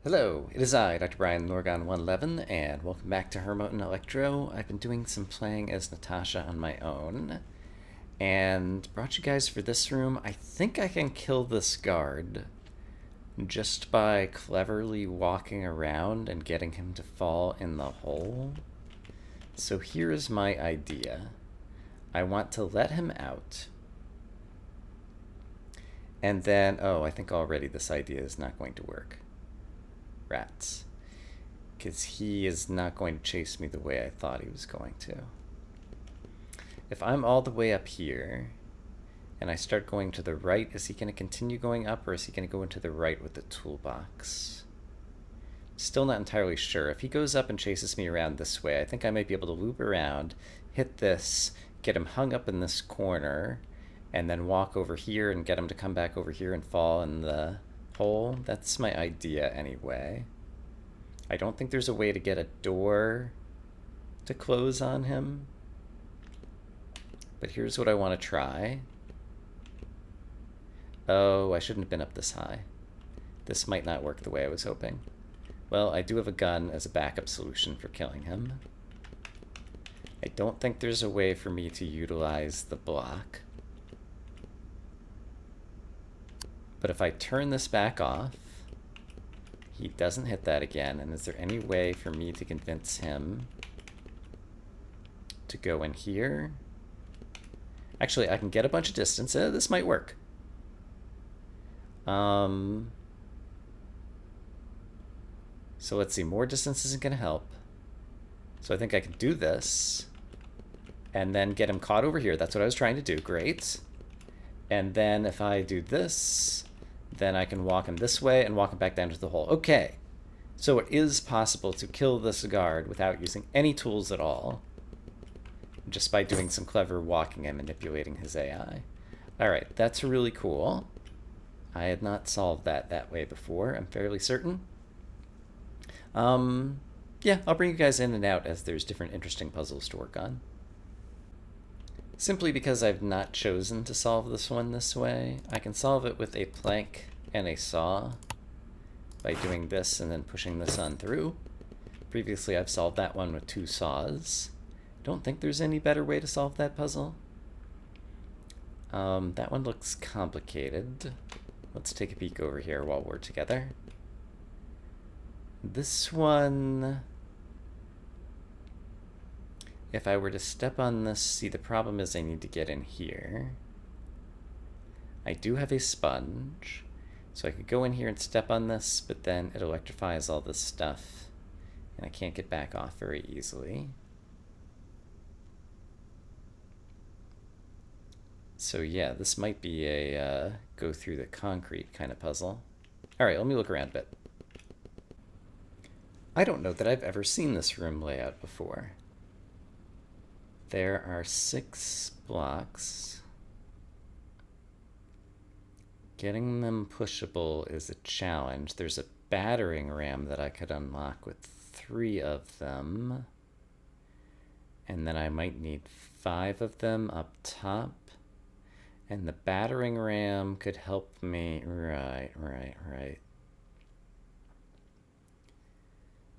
Hello, it is I, Dr. Brian Norgon 111, and welcome back to Herman Electro. I've been doing some playing as Natasha on my own, and brought you guys for this room. I think I can kill this guard just by cleverly walking around and getting him to fall in the hole. So here's my idea. I want to let him out, and then, oh, I think already this idea is not going to work. Rats. Because he is not going to chase me the way I thought he was going to. If I'm all the way up here, and I start going to the right, is he going to continue going up, or is he going to go into the right with the toolbox? Still not entirely sure. If he goes up and chases me around this way, I think I might be able to loop around, hit this, get him hung up in this corner, and then walk over here and get him to come back over here and fall in the hole. That's my idea anyway. I don't think there's a way to get a door to close on him. But here's what I want to try. Oh, I shouldn't have been up this high. This might not work the way I was hoping. Well, I do have a gun as a backup solution for killing him. I don't think there's a way for me to utilize the block. But if I turn this back off, he doesn't hit that again. And is there any way for me to convince him to go in here? Actually, I can get a bunch of distance. This might work. So let's see. More distance isn't going to help. So I think I can do this and then get him caught over here. That's what I was trying to do. Great. And then if I do this, then I can walk him this way and walk him back down to the hole. Okay, so it is possible to kill this guard without using any tools at all, just by doing some clever walking and manipulating his AI. Alright, that's really cool. I had not solved that way before, I'm fairly certain. Yeah, I'll bring you guys in and out as there's different interesting puzzles to work on. Simply because I've not chosen to solve this one this way, I can solve it with a plank and a saw by doing this and then pushing this on through. Previously I've solved that one with 2 saws. Don't think there's any better way to solve that puzzle. That one looks complicated. Let's take a peek over here while we're together. This one, if I were to step on this, see, the problem is I need to get in here. I do have a sponge, so I could go in here and step on this, but then it electrifies all this stuff, and I can't get back off very easily. So yeah, this might be a go through the concrete kind of puzzle. Alright, let me look around a bit. I don't know that I've ever seen this room layout before. There are 6 blocks. Getting them pushable is a challenge. There's a battering ram that I could unlock with 3 of them. And then I might need 5 of them up top. And the battering ram could help me. Right.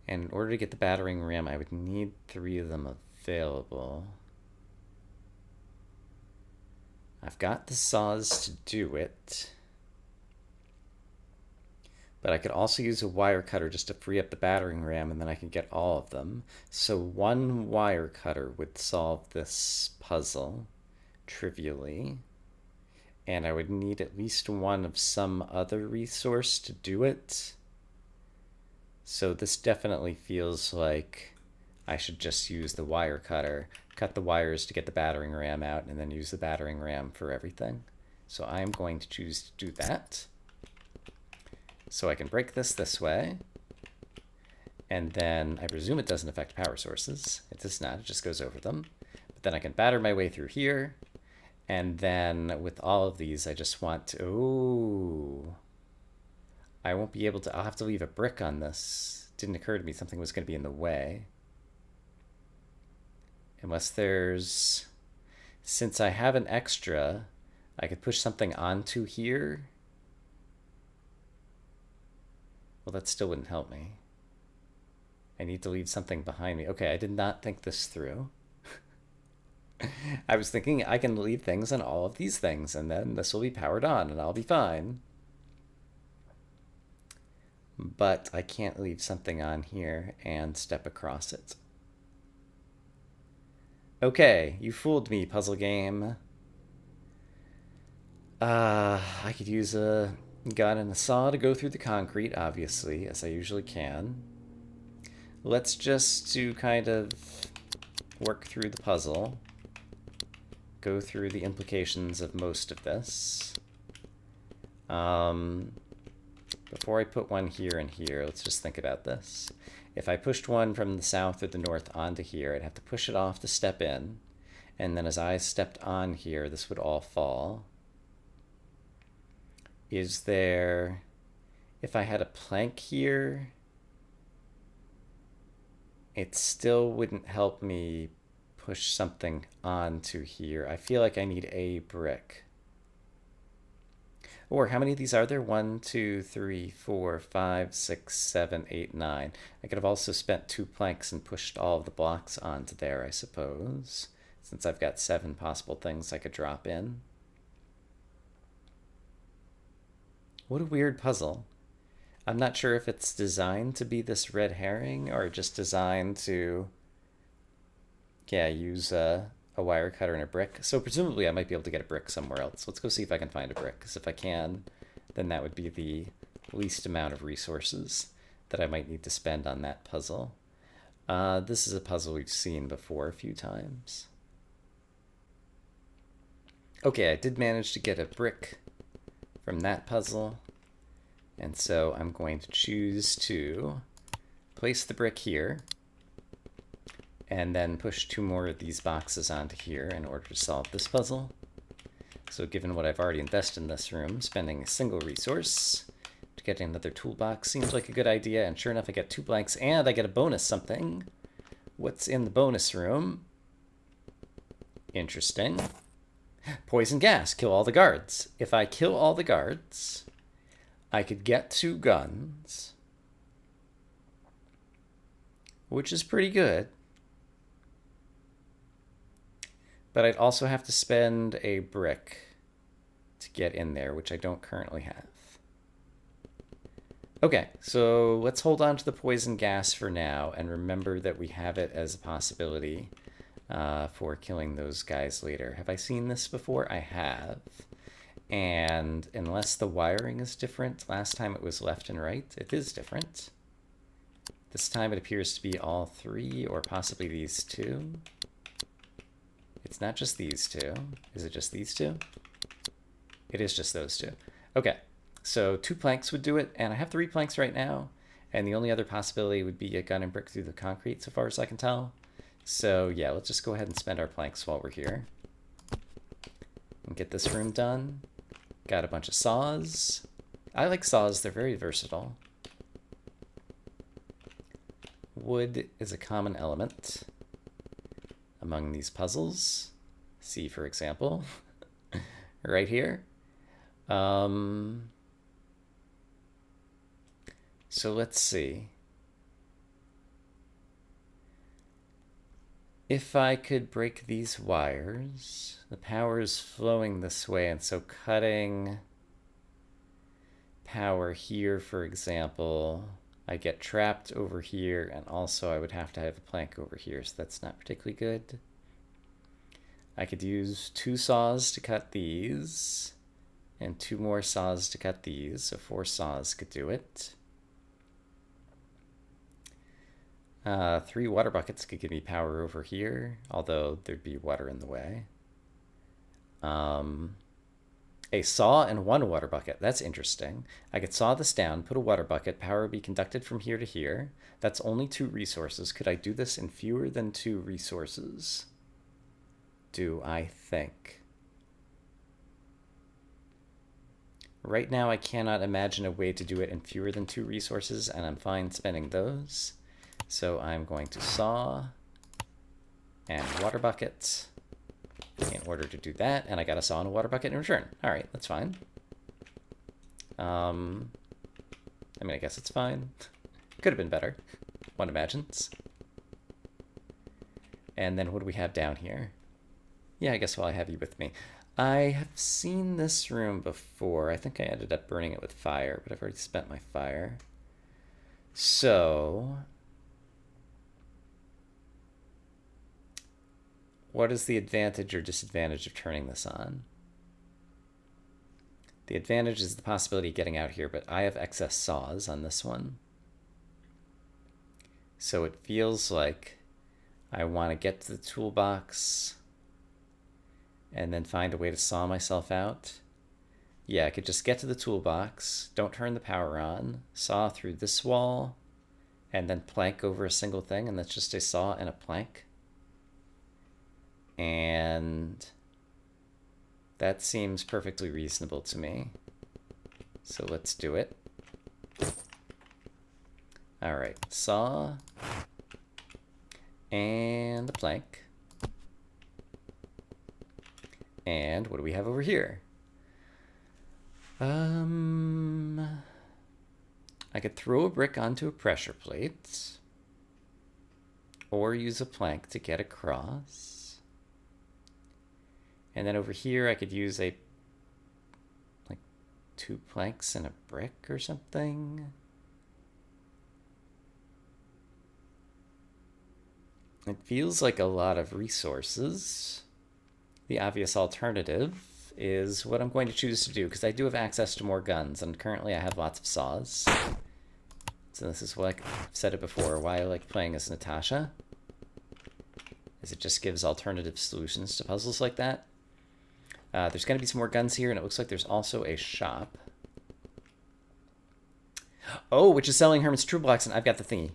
And in order to get the battering ram, I would need 3 of them available. I've got the saws to do it. But I could also use a wire cutter just to free up the battering ram, and then I can get all of them. So 1 wire cutter would solve this puzzle trivially. And I would need at least 1 of some other resource to do it. So this definitely feels like I should just use the wire cutter, cut the wires to get the battering ram out, and then use the battering ram for everything. So I'm going to choose to do that. So I can break this way. And then I presume it doesn't affect power sources. It does not, it just goes over them. But then I can batter my way through here. And then with all of these, I just want to... Ooh. I won't be able to... I'll have to leave a brick on this. It didn't occur to me something was going to be in the way. Unless there's... Since I have an extra, I could push something onto here. Well, that still wouldn't help me. I need to leave something behind me. Okay, I did not think this through. I was thinking I can leave things on all of these things, and then this will be powered on, and I'll be fine. But I can't leave something on here and step across it. Okay, you fooled me, puzzle game. I could use a gun and a saw to go through the concrete, obviously, as I usually can. Let's just to kind of work through the puzzle, go through the implications of most of this. Before I put one here and here, let's just think about this. If I pushed one from the south or the north onto here, I'd have to push it off to step in, and then as I stepped on here, this would all fall. Is there... If I had a plank here, it still wouldn't help me push something onto here. I feel like I need a brick. Or how many of these are there? 1, 2, 3, 4, 5, 6, 7, 8, 9. I could have also spent 2 planks and pushed all of the blocks onto there, I suppose, since I've got 7 possible things I could drop in. What a weird puzzle. I'm not sure if it's designed to be this red herring or just designed to, yeah, use a wire cutter and a brick. So presumably I might be able to get a brick somewhere else. Let's go see if I can find a brick, because if I can, then that would be the least amount of resources that I might need to spend on that puzzle. This is a puzzle we've seen before a few times. Okay, I did manage to get a brick from that puzzle, and so I'm going to choose to place the brick here and then push 2 more of these boxes onto here in order to solve this puzzle. So given what I've already invested in this room, spending a single resource to get another toolbox seems like a good idea, and sure enough I get 2 blanks and I get a bonus something. What's in the bonus room? Interesting. Poison gas, kill all the guards. If I kill all the guards, I could get 2 guns, which is pretty good. But I'd also have to spend a brick to get in there, which I don't currently have. Okay, so let's hold on to the poison gas for now and remember that we have it as a possibility for killing those guys later. Have I seen this before? I have. And unless the wiring is different, last time it was left and right. It is different. This time it appears to be all 3, or possibly these 2. It's not just these 2. Is it just these 2? It is just those 2. Okay, so 2 planks would do it, and I have 3 planks right now, and the only other possibility would be a gun and brick through the concrete, so far as I can tell. So yeah, let's just go ahead and spend our planks while we're here. And get this room done. Got a bunch of saws. I like saws, they're very versatile. Wood is a common element among these puzzles. See, for example, right here. So let's see. If I could break these wires, the power is flowing this way, and so cutting power here, for example, I get trapped over here, and also I would have to have a plank over here, so that's not particularly good. I could use 2 saws to cut these, and 2 more saws to cut these, so 4 saws could do it. 3 water buckets could give me power over here, although there'd be water in the way. A saw and 1 water bucket. That's interesting. I could saw this down, put a water bucket, power would be conducted from here to here. That's only 2 resources. Could I do this in fewer than 2 resources? Do I think? Right now I cannot imagine a way to do it in fewer than 2 resources, and I'm fine spending those. So I'm going to saw and water bucket in order to do that, and I got a saw and a water bucket in return. All right, that's fine. I mean, I guess it's fine. Could have been better, one imagines. And then what do we have down here? Yeah, I guess while I have you with me. I have seen this room before. I think I ended up burning it with fire, but I've already spent my fire. So, what is the advantage or disadvantage of turning this on? The advantage is the possibility of getting out here, but I have excess saws on this one. So it feels like I want to get to the toolbox and then find a way to saw myself out. Yeah, I could just get to the toolbox, don't turn the power on, saw through this wall, and then plank over a single thing, and that's just a saw and a plank. And that seems perfectly reasonable to me. So let's do it. All right, saw and a plank. And what do we have over here? I could throw a brick onto a pressure plate or use a plank to get across. And then over here I could use like 2 planks and a brick or something. It feels like a lot of resources. The obvious alternative is what I'm going to choose to do, because I do have access to more guns, and currently I have lots of saws. So this is what I've said it before, why I like playing as Natasha, is it just gives alternative solutions to puzzles like that. There's going to be some more guns here, and it looks like there's also a shop. Oh, which is selling Herman's toolbox, and I've got the thingy.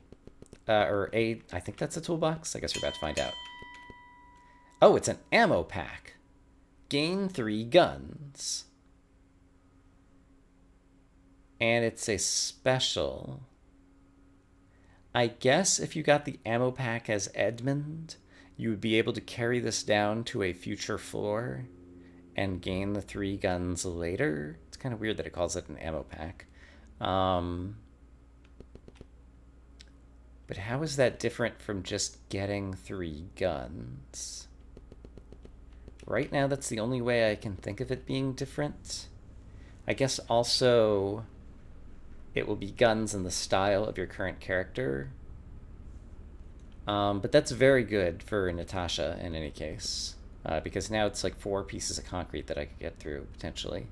I think that's a toolbox. I guess we're about to find out. Oh, it's an ammo pack. Gain 3 guns. And it's a special. I guess if you got the ammo pack as Edmund, you would be able to carry this down to a future floor and gain the 3 guns later. It's kind of weird that it calls it an ammo pack. But how is that different from just getting 3 guns? Right now, that's the only way I can think of it being different. I guess also it will be guns in the style of your current character. But that's very good for Natasha in any case. Because now it's like 4 pieces of concrete that I could get through, potentially.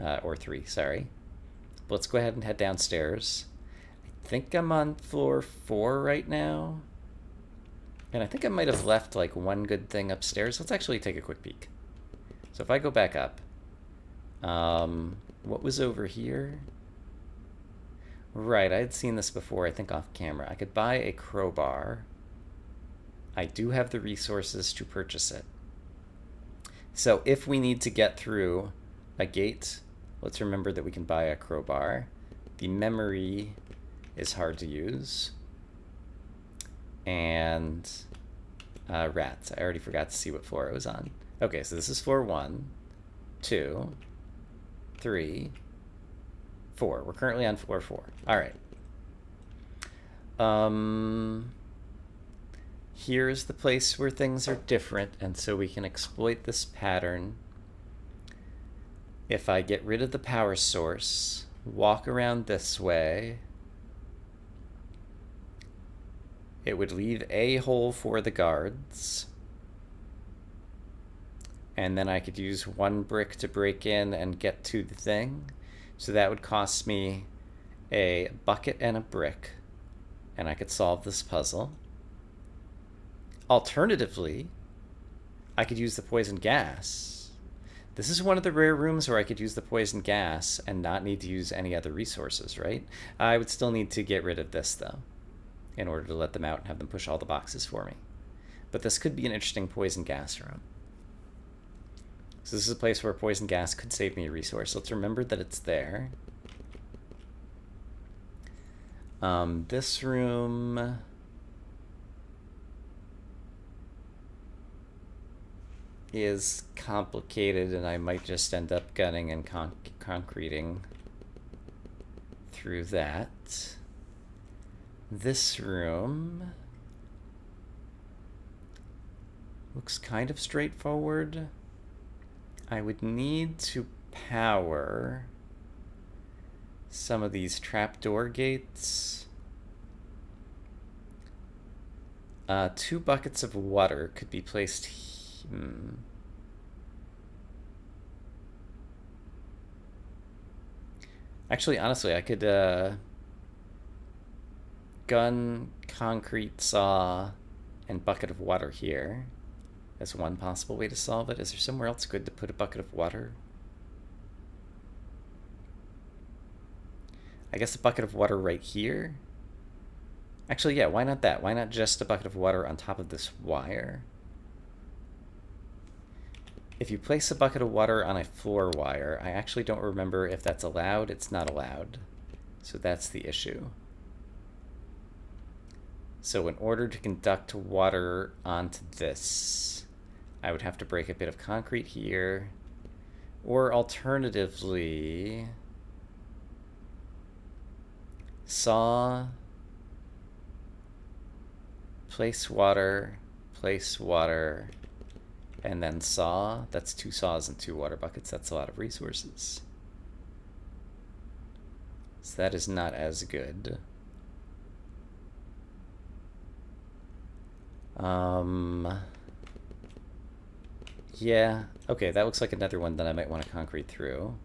Or 3, sorry. But let's go ahead and head downstairs. I think I'm on floor 4 right now. And I think I might have left like 1 good thing upstairs. Let's actually take a quick peek. So if I go back up, what was over here? Right, I had seen this before, I think off camera. I could buy a crowbar. I do have the resources to purchase it. So if we need to get through a gate, let's remember that we can buy a crowbar. The memory is hard to use. And rats. I already forgot to see what floor I was on. Okay, so this is floor 1, 2, 3, 4. We're currently on floor 4. All right. Here's the place where things are different, and so we can exploit this pattern. If I get rid of the power source, walk around this way, it would leave a hole for the guards. And then I could use 1 brick to break in and get to the thing. So that would cost me a bucket and a brick. And I could solve this puzzle. Alternatively, I could use the poison gas. This is one of the rare rooms where I could use the poison gas and not need to use any other resources, right? I would still need to get rid of this, though, in order to let them out and have them push all the boxes for me. But this could be an interesting poison gas room. So this is a place where poison gas could save me a resource. Let's remember that it's there. This room... is complicated, and I might just end up gunning and concreting through that. This room looks kind of straightforward. I would need to power some of these trapdoor gates. 2 buckets of water could be placed Actually, honestly, I could gun, concrete saw, and bucket of water here as one possible way to solve it. Is there somewhere else good to put a bucket of water? I guess a bucket of water right here? Actually, yeah, why not that? Why not just a bucket of water on top of this wire? If you place a bucket of water on a floor wire, I actually don't remember if that's allowed. It's not allowed. So that's the issue. So in order to conduct water onto this, I would have to break a bit of concrete here. Or alternatively, saw, place water, and then saw. That's 2 saws and 2 water buckets. That's a lot of resources. So that is not as good. Yeah, okay, that looks like another one that I might want to concrete through.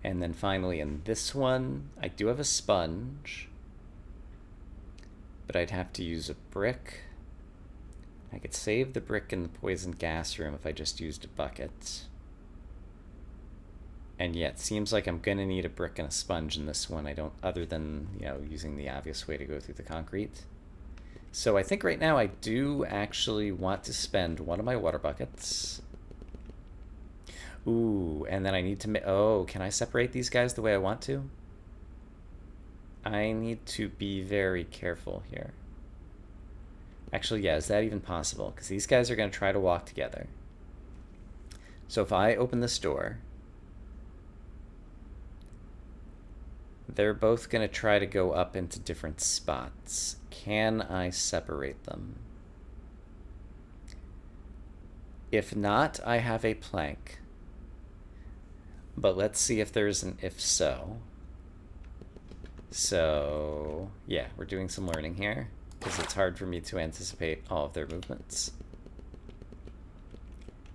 And then finally in this one, I do have a sponge, but I'd have to use a brick. I could save the brick in the poison gas room if I just used a bucket. And yet, it seems like I'm gonna need a brick and a sponge in this one. I don't, other than, you know, using the obvious way to go through the concrete. So I think right now I do actually want to spend one of my water buckets. Ooh, and then I need to oh, can I separate these guys the way I want to? I need to be very careful here. Actually, yeah, is that even possible? Because these guys are going to try to walk together. So if I open this door, they're both going to try to go up into different spots. Can I separate them? If not, I have a plank. But let's see if there's an if so. So, yeah, we're doing some learning here, because it's hard for me to anticipate all of their movements.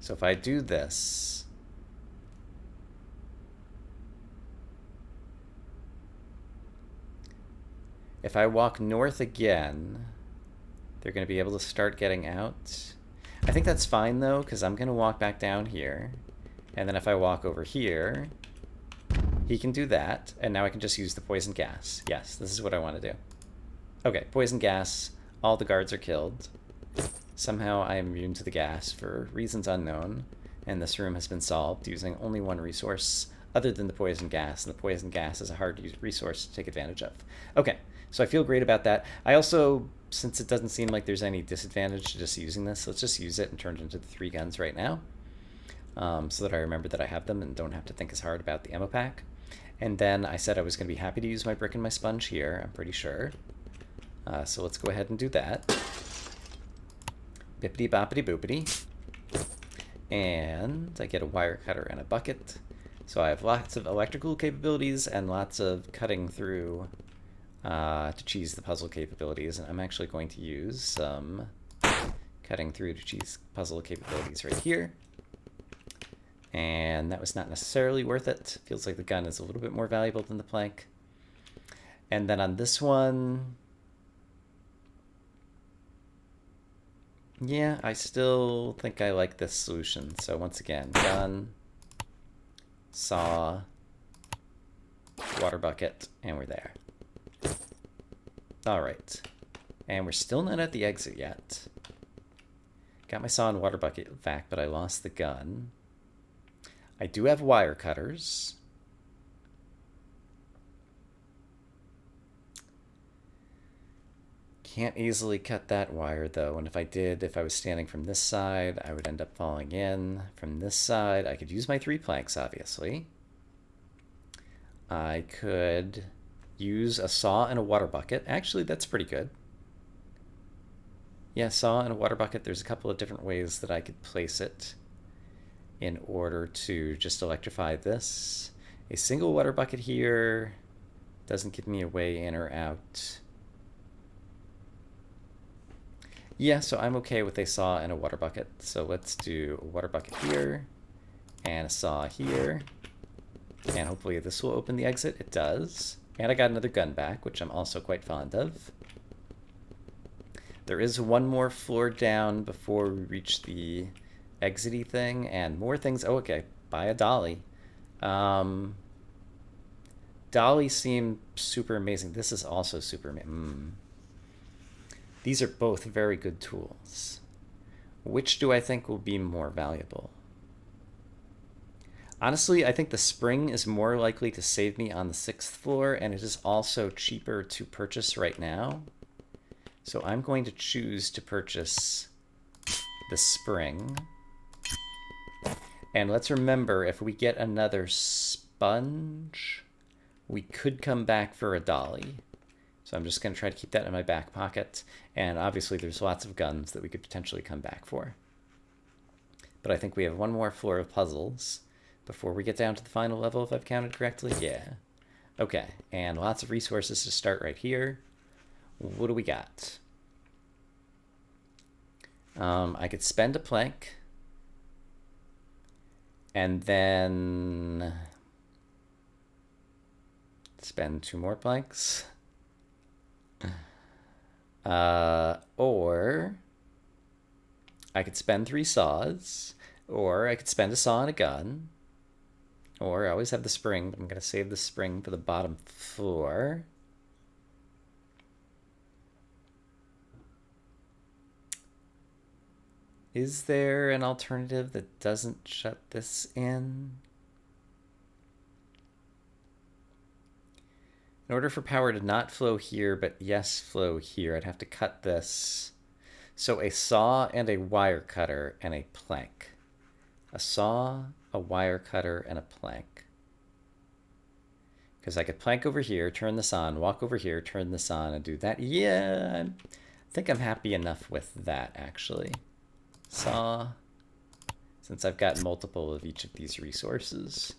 So if I do this, if I walk north again, they're going to be able to start getting out. I think that's fine, though, because I'm going to walk back down here. And then if I walk over here, he can do that. And now I can just use the poison gas. Yes, this is what I want to do. Okay, poison gas. All the guards are killed. Somehow I am immune to the gas for reasons unknown. And this room has been solved using only one resource other than the poison gas. And the poison gas is a hard resource to take advantage of. Okay, so I feel great about that. I also, since it doesn't seem like there's any disadvantage to just using this, let's just use it and turn it into the 3 guns right now. So that I remember that I have them and don't have to think as hard about the ammo pack. And then I said I was going to be happy to use my brick and my sponge here, I'm pretty sure. So let's go ahead and do that. Bippity boppity boopity. And I get a wire cutter and a bucket. So I have lots of electrical capabilities and lots of cutting through to cheese the puzzle capabilities. And I'm actually going to use some cutting through to cheese puzzle capabilities right here. And that was not necessarily worth it. Feels like the gun is a little bit more valuable than the plank. And then on this one, yeah, I still think I like this solution. So once again, gun, saw, water bucket, and we're there. All right. And we're still not at the exit yet. Got my saw and water bucket back, but I lost the gun. I do have wire cutters. Can't easily cut that wire, though, and if I did, if I was standing from this side, I would end up falling in. From this side, I could use my 3 planks, obviously. I could use a saw and a water bucket. Actually, that's pretty good. Yeah, saw and a water bucket. There's a couple of different ways that I could place it in order to just electrify this. A single water bucket here doesn't give me a way in or out. Yeah, so I'm okay with a saw and a water bucket. So let's do a water bucket here and a saw here. And hopefully this will open the exit. It does. And I got another gun back, which I'm also quite fond of. There is one more floor down before we reach the exity thing, and more things. Oh, okay. Buy a dolly. Dolly seemed super amazing. This is also super amazing. These are both very good tools. Which do I think will be more valuable? Honestly, I think the spring is more likely to save me on the 6th floor, and it is also cheaper to purchase right now. So I'm going to choose to purchase the spring. And let's remember, if we get another sponge, we could come back for a dolly. So I'm just going to try to keep that in my back pocket. And obviously there's lots of guns that we could potentially come back for. But I think we have one more floor of puzzles before we get down to the final level, if I've counted correctly. Yeah. Okay, and lots of resources to start right here. What do we got? I could spend a plank. And then spend 2 more planks. Or I could spend 3 saws. Or I could spend a saw and a gun. Or I always have the spring, but I'm going to save the spring for the bottom floor. Is there an alternative that doesn't shut this in? In order for power to not flow here, but yes flow here, I'd have to cut this. So a saw and a wire cutter and a plank. A saw, a wire cutter, and a plank. Because I could plank over here, turn this on, walk over here, turn this on, and do that. Yeah, I think I'm happy enough with that, actually. Saw, since I've got multiple of each of these resources,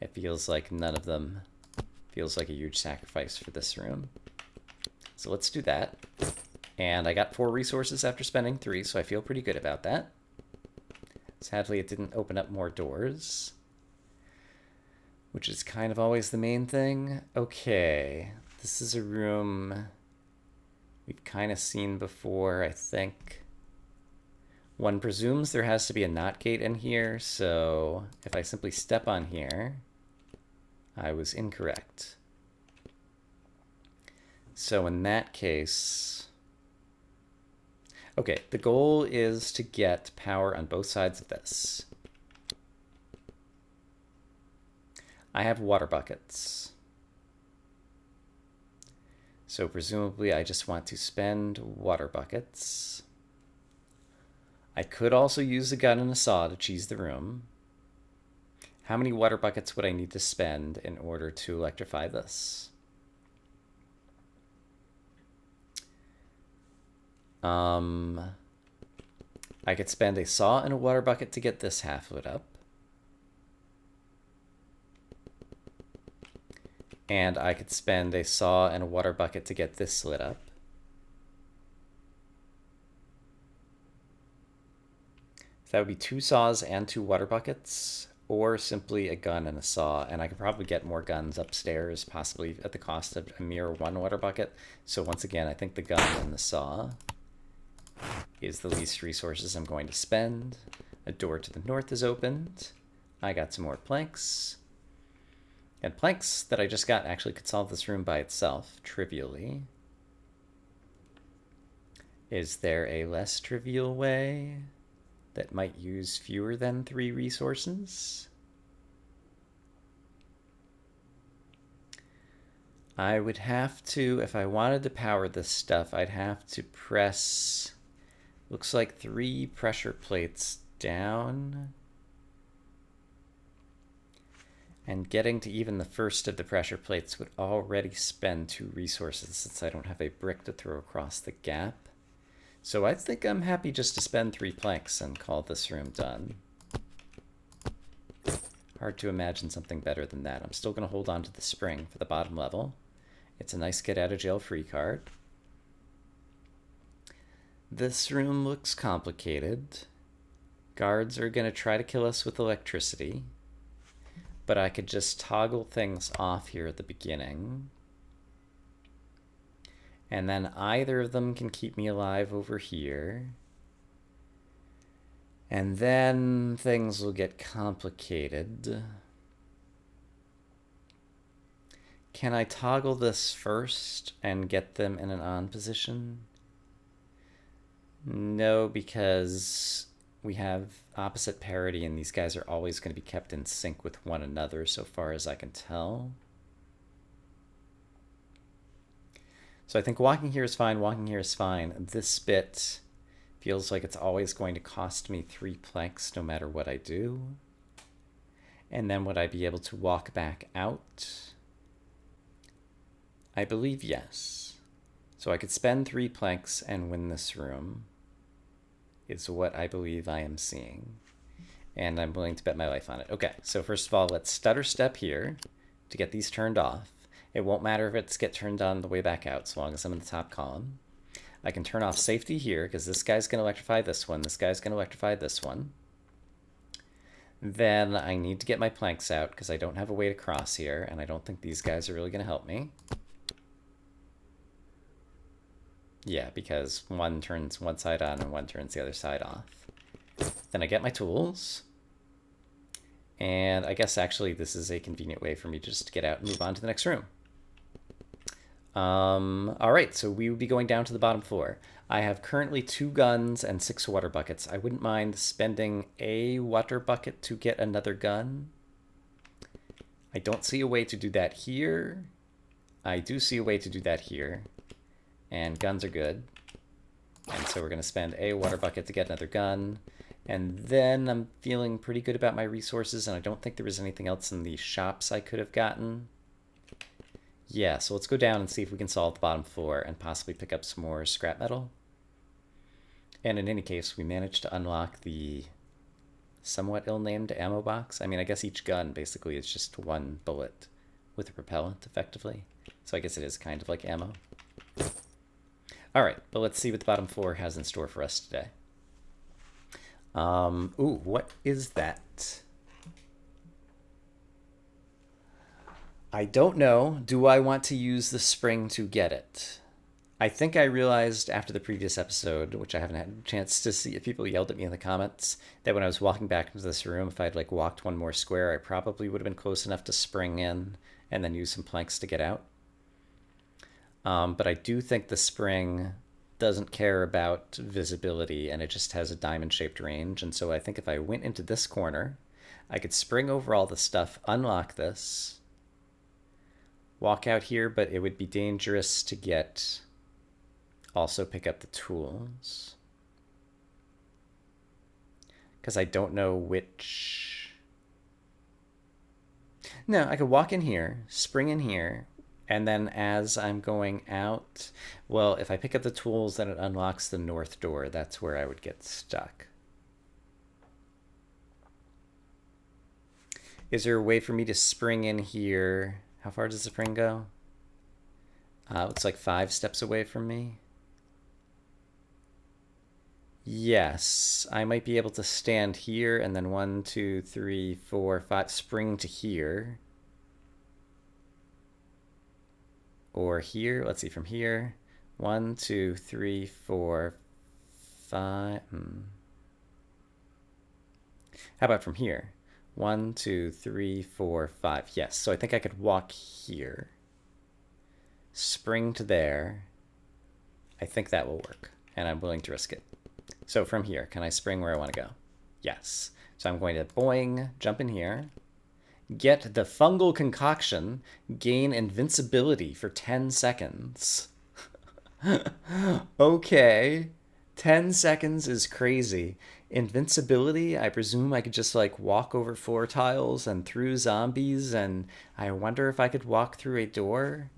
it feels like none of them feels like a huge sacrifice for this room. So let's do that. And I got 4 resources after spending 3, so I feel pretty good about that. Sadly, it didn't open up more doors, which is kind of always the main thing. Okay, this is a room we've kind of seen before, I think. One presumes there has to be a NOT gate in here, so if I simply step on here, I was incorrect. So in that case, okay, the goal is to get power on both sides of this. I have water buckets. So presumably I just want to spend water buckets. I could also use a gun and a saw to cheese the room. How many water buckets would I need to spend in order to electrify this? I could spend a saw and a water bucket to get this half lit up. And I could spend a saw and a water bucket to get this lit up. That would be 2 saws and 2 water buckets, or simply a gun and a saw. And I could probably get more guns upstairs, possibly at the cost of a mere 1 water bucket. So once again, I think the gun and the saw is the least resources I'm going to spend. A door to the north is opened. I got some more planks. And planks that I just got actually could solve this room by itself, trivially. Is there a less trivial way that might use fewer than 3 resources? I would have to, if I wanted to power this stuff, I'd have to press, looks like 3 pressure plates down. And getting to even the first of the pressure plates would already spend 2 resources since I don't have a brick to throw across the gap. So I think I'm happy just to spend 3 planks and call this room done. Hard to imagine something better than that. I'm still going to hold on to the spring for the bottom level. It's a nice get out of jail free card. This room looks complicated. Guards are going to try to kill us with electricity. But I could just toggle things off here at the beginning. And then either of them can keep me alive over here. And then things will get complicated. Can I toggle this first and get them in an on position? No, because we have opposite parity and these guys are always going to be kept in sync with one another so far as I can tell. So I think walking here is fine, walking here is fine. This bit feels like it's always going to cost me 3 planks no matter what I do. And then would I be able to walk back out? I believe yes. So I could spend 3 planks and win this room. Is what I believe I am seeing. And I'm willing to bet my life on it. Okay, so first of all, let's stutter step here to get these turned off. It won't matter if it's get turned on the way back out, so long as I'm in the top column. I can turn off safety here, because this guy's going to electrify this one. This guy's going to electrify this one. Then I need to get my planks out, because I don't have a way to cross here, and I don't think these guys are really going to help me. Yeah, because one turns one side on and one turns the other side off. Then I get my tools. And I guess actually this is a convenient way for me just to get out and move on to the next room. All right, so we would be going down to the bottom floor. I have currently 2 guns and 6 water buckets. I wouldn't mind spending a water bucket to get another gun. I don't see a way to do that here. I do see a way to do that here. And guns are good. And so we're going to spend a water bucket to get another gun. And then I'm feeling pretty good about my resources, and I don't think there was anything else in the shops I could have gotten. Yeah, so let's go down and see if we can solve the bottom floor and possibly pick up some more scrap metal. And in any case, we managed to unlock the somewhat ill-named ammo box. I mean, I guess each gun basically is just 1 bullet with a propellant, effectively. So I guess it is kind of like ammo. All right, but let's see what the bottom floor has in store for us today. Ooh, what is that? I don't know. Do I want to use the spring to get it? I think I realized after the previous episode, which I haven't had a chance to see if people yelled at me in the comments, that when I was walking back into this room, if I'd like walked 1 more square, I probably would have been close enough to spring in and then use some planks to get out. But I do think the spring doesn't care about visibility and it just has a diamond-shaped range. And so I think if I went into this corner, I could spring over all the stuff, unlock this, walk out here, but it would be dangerous to also pick up the tools. Because I don't know which... No, I could walk in here, spring in here, and then as I'm going out, well, if I pick up the tools, then it unlocks the north door. That's where I would get stuck. Is there a way for me to spring in here? How far does the spring go? It's like 5 steps away from me. Yes, I might be able to stand here and then 1, 2, 3, 4, 5, spring to here. Or here, let's see, from here, 1, 2, 3, 4, 5. How about from here? 1, 2, 3, 4, 5. Yes, so I think I could walk here, spring to there. I think that will work, and I'm willing to risk it. So from here, can I spring where I want to go? Yes. So I'm going to boing, jump in here, get the fungal concoction, gain invincibility for 10 seconds. Okay. 10 seconds is crazy. Invincibility, I presume I could just like walk over floor tiles and through zombies, and I wonder if I could walk through a door.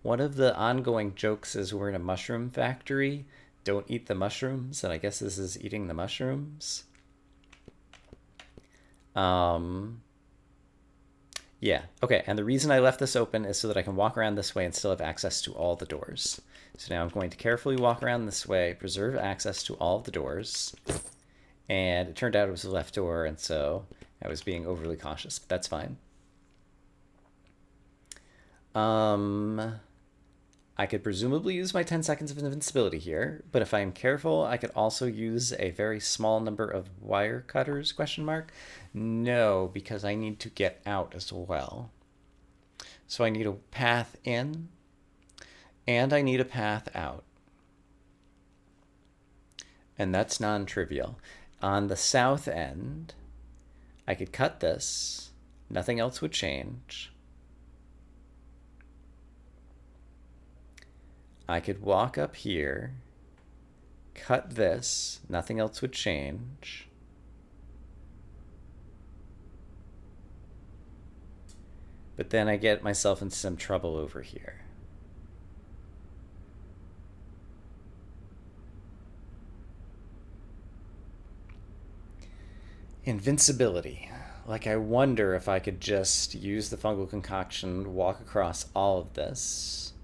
One of the ongoing jokes is we're in a mushroom factory. Don't eat the mushrooms, and I guess this is eating the mushrooms. Yeah, okay, and the reason I left this open is so that I can walk around this way and still have access to all the doors. So now I'm going to carefully walk around this way, preserve access to all of the doors. And it turned out it was the left door, and so I was being overly cautious, but that's fine. I could presumably use my 10 seconds of invincibility here, but if I'm careful, I could also use a very small number of wire cutters, question mark? No, because I need to get out as well. So I need a path in, and I need a path out. And that's non-trivial. On the south end, I could cut this. Nothing else would change. I could walk up here, cut this, nothing else would change. But then I get myself into some trouble over here. Invincibility. Like, I wonder if I could just use the fungal concoction, walk across all of this.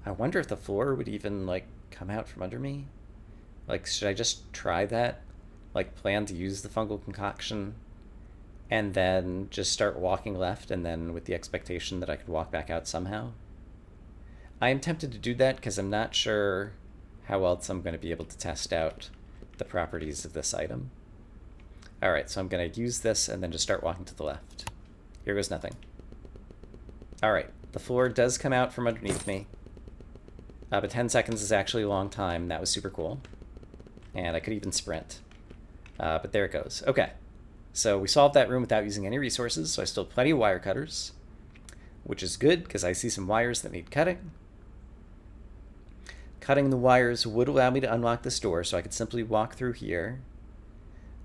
I wonder if the floor would even, like, come out from under me. Like, should I just try that? Like, plan to use the fungal concoction and then just start walking left, and then with the expectation that I could walk back out somehow? I am tempted to do that because I'm not sure how else I'm going to be able to test out the properties of this item. Alright, so I'm going to use this and then just start walking to the left. Here goes nothing. Alright, the floor does come out from underneath me. But 10 seconds is actually a long time. That was super cool. And I could even sprint. But there it goes. Okay. So we solved that room without using any resources, so I still have plenty of wire cutters, which is good because I see some wires that need cutting. Cutting the wires would allow me to unlock this door, so I could simply walk through here.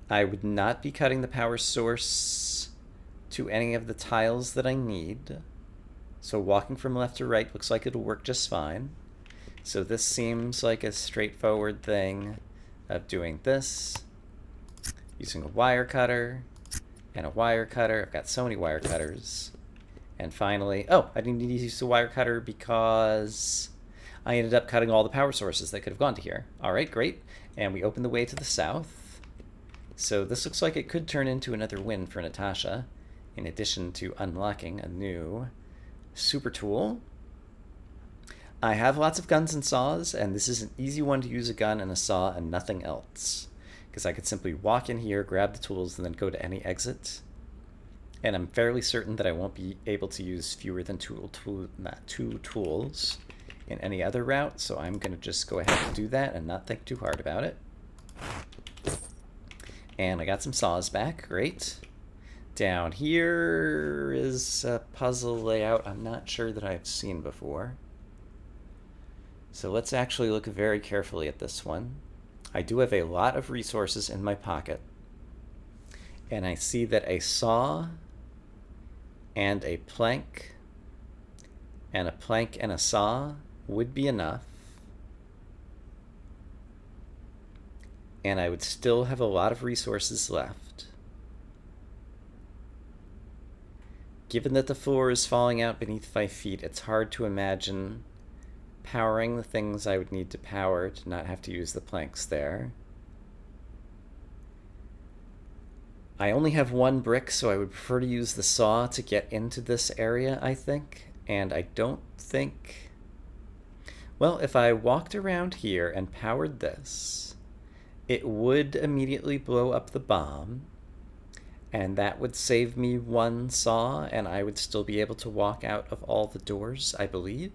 I would not be cutting the power source to any of the tiles that I need. So walking from left to right looks like it'll work just fine. So this seems like a straightforward thing of doing this, using a wire cutter, and a wire cutter. I've got so many wire cutters. And finally, oh, I didn't need to use the wire cutter because I ended up cutting all the power sources that could have gone to here. All right, great. And we open the way to the south. So this looks like it could turn into another win for Natasha, in addition to unlocking a new super tool. I have lots of guns and saws, and this is an easy one to use a gun and a saw and nothing else. Because I could simply walk in here, grab the tools, and then go to any exit. And I'm fairly certain that I won't be able to use fewer than two tools in any other route, so I'm going to just go ahead and do that and not think too hard about it. And I got some saws back, great. Down here is a puzzle layout I'm not sure that I've seen before. So let's actually look very carefully at this one. I do have a lot of resources in my pocket. And I see that a saw and a plank and a saw would be enough. And I would still have a lot of resources left. Given that the floor is falling out beneath 5 feet, it's hard to imagine powering the things I would need to power to not have to use the planks there. I only have 1 brick, so I would prefer to use the saw to get into this area, I think. And I don't think... Well, if I walked around here and powered this, it would immediately blow up the bomb, and that would save me 1 saw, and I would still be able to walk out of all the doors, I believe.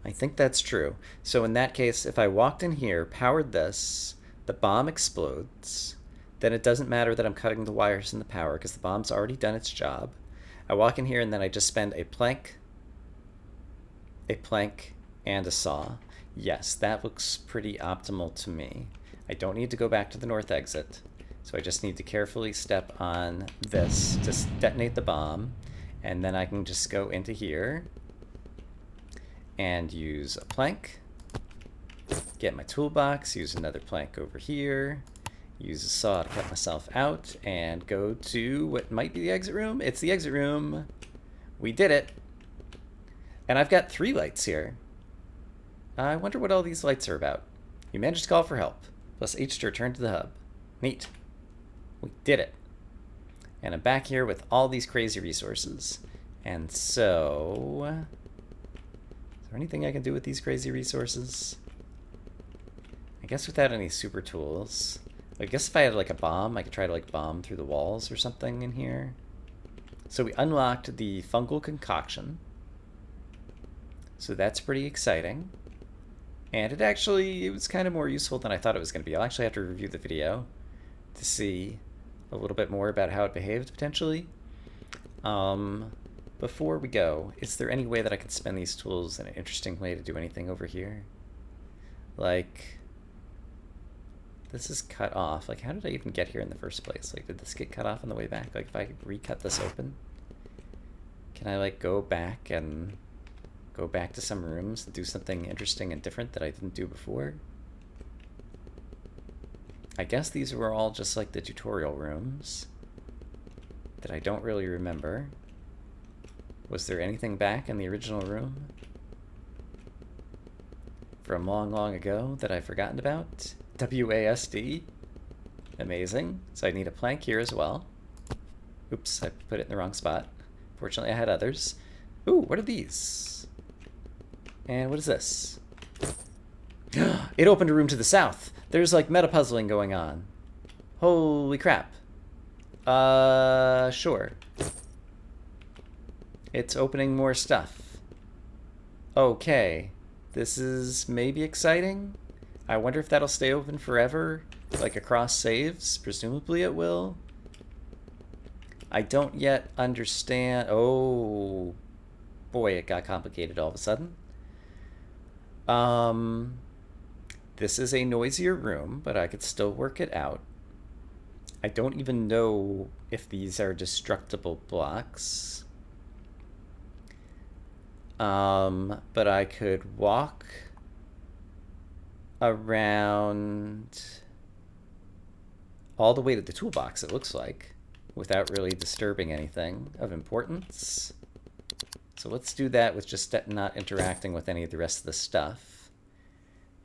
I think that's true. So in that case, if I walked in here, powered this, the bomb explodes, then it doesn't matter that I'm cutting the wires in the power because the bomb's already done its job. I walk in here and then I just spend a plank, and a saw. Yes, that looks pretty optimal to me. I don't need to go back to the north exit, so I just need to carefully step on this to detonate the bomb, and then I can just go into here and use a plank, get my toolbox, use another plank over here, use a saw to cut myself out, and go to what might be the exit room. It's the exit room. We did it. And I've got 3 lights here. I wonder what all these lights are about. You managed to call for help. Plus H to return to the hub. Neat. We did it. And I'm back here with all these crazy resources. And so... is there anything I can do with these crazy resources? I guess without any super tools. I guess if I had like a bomb, I could try to like bomb through the walls or something in here. So we unlocked the fungal concoction. So that's pretty exciting. And it was kind of more useful than I thought it was going to be. I'll actually have to review the video to see a little bit more about how it behaved potentially. Before we go, is there any way that I could spend these tools in an interesting way to do anything over here? Like, this is cut off. Like, how did I even get here in the first place? Like, did this get cut off on the way back? Like, if I could recut this open, can I like go back to some rooms and do something interesting and different that I didn't do before? I guess these were all just like the tutorial rooms that I don't really remember. Was there anything back in the original room from long, long ago that I've forgotten about? WASD. Amazing. So I need a plank here as well. Oops, I put it in the wrong spot. Fortunately, I had others. Ooh, what are these? And what is this? It opened a room to the south. There's like meta puzzling going on. Holy crap. Sure. It's opening more stuff. Okay. This is maybe exciting. I wonder if that'll stay open forever, like across saves. Presumably it will. I don't yet understand. Oh, boy, it got complicated all of a sudden. This is a noisier room, but I could still work it out. I don't even know if these are destructible blocks. But I could walk around all the way to the toolbox, it looks like, without really disturbing anything of importance. So let's do that with just not interacting with any of the rest of the stuff.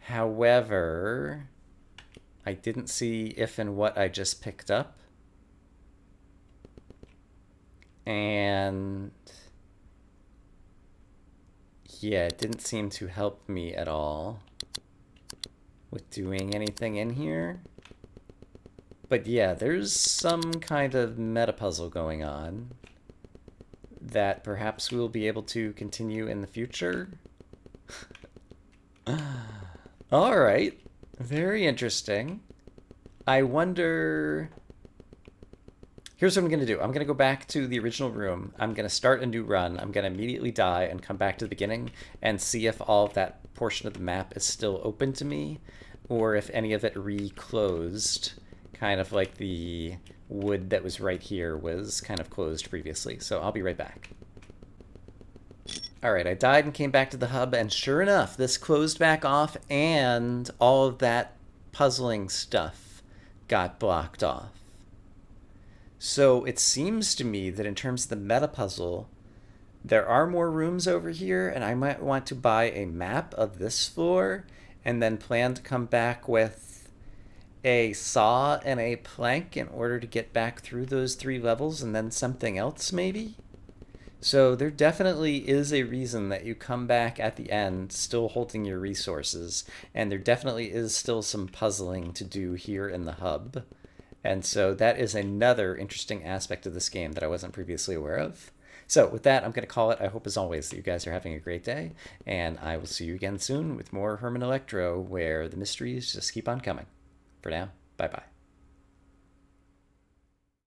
However, I didn't see if and what I just picked up. And yeah, it didn't seem to help me at all with doing anything in here. But yeah, there's some kind of meta puzzle going on that perhaps we'll be able to continue in the future. All right, very interesting. I wonder... Here's what I'm going to do. I'm going to go back to the original room. I'm going to start a new run. I'm going to immediately die and come back to the beginning and see if all of that portion of the map is still open to me, or if any of it reclosed, kind of like the wood that was right here was kind of closed previously. So I'll be right back. All right, I died and came back to the hub, and sure enough, this closed back off and all of that puzzling stuff got blocked off. So it seems to me that in terms of the meta puzzle, there are more rooms over here, and I might want to buy a map of this floor and then plan to come back with a saw and a plank in order to get back through those 3 levels, and then something else maybe. So there definitely is a reason that you come back at the end still holding your resources, and there definitely is still some puzzling to do here in the hub. And so that is another interesting aspect of this game that I wasn't previously aware of. So with that, I'm going to call it. I hope, as always, that you guys are having a great day, and I will see you again soon with more Herman Electro, where the mysteries just keep on coming. For now, bye-bye.